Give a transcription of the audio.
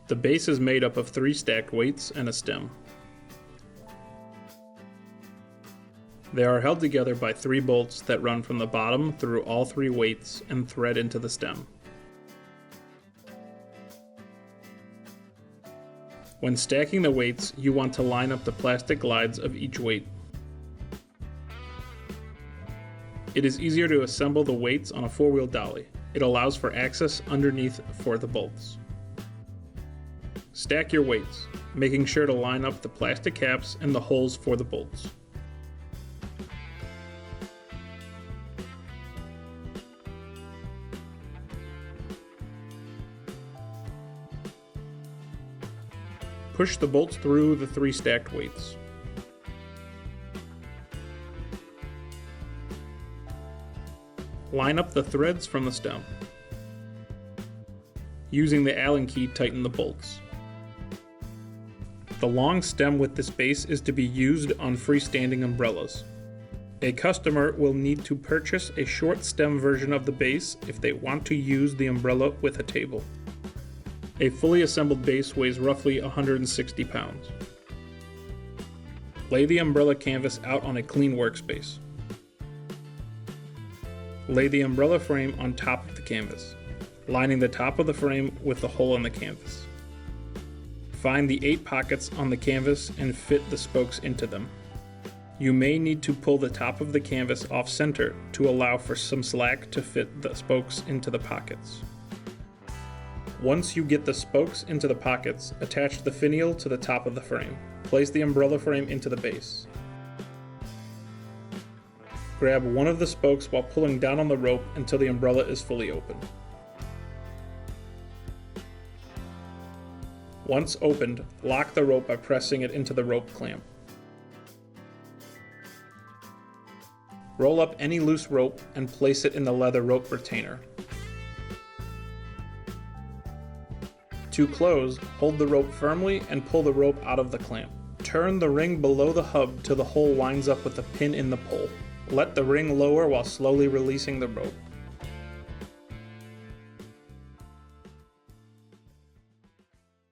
The base is made up of 3 stacked weights and a stem. They are held together by 3 bolts that run from the bottom through all 3 weights and thread into the stem. When stacking the weights, you want to line up the plastic glides of each weight. It is easier to assemble the weights on a 4-wheel dolly. It allows for access underneath for the bolts. Stack your weights, making sure to line up the plastic caps and the holes for the bolts. Push the bolts through the 3 stacked weights. Line up the threads from the stem. Using the Allen key, tighten the bolts. The long stem with this base is to be used on freestanding umbrellas. A customer will need to purchase a short stem version of the base if they want to use the umbrella with a table. A fully assembled base weighs roughly 160 pounds. Lay the umbrella canvas out on a clean workspace. Lay the umbrella frame on top of the canvas, lining the top of the frame with the hole in the canvas. Find the 8 pockets on the canvas and fit the spokes into them. You may need to pull the top of the canvas off center to allow for some slack to fit the spokes into the pockets. Once you get the spokes into the pockets, attach the finial to the top of the frame. Place the umbrella frame into the base. Grab one of the spokes while pulling down on the rope until the umbrella is fully open. Once opened, lock the rope by pressing it into the rope clamp. Roll up any loose rope and place it in the leather rope retainer. To close, hold the rope firmly and pull the rope out of the clamp. Turn the ring below the hub till the hole winds up with a pin in the pole. Let the ring lower while slowly releasing the rope.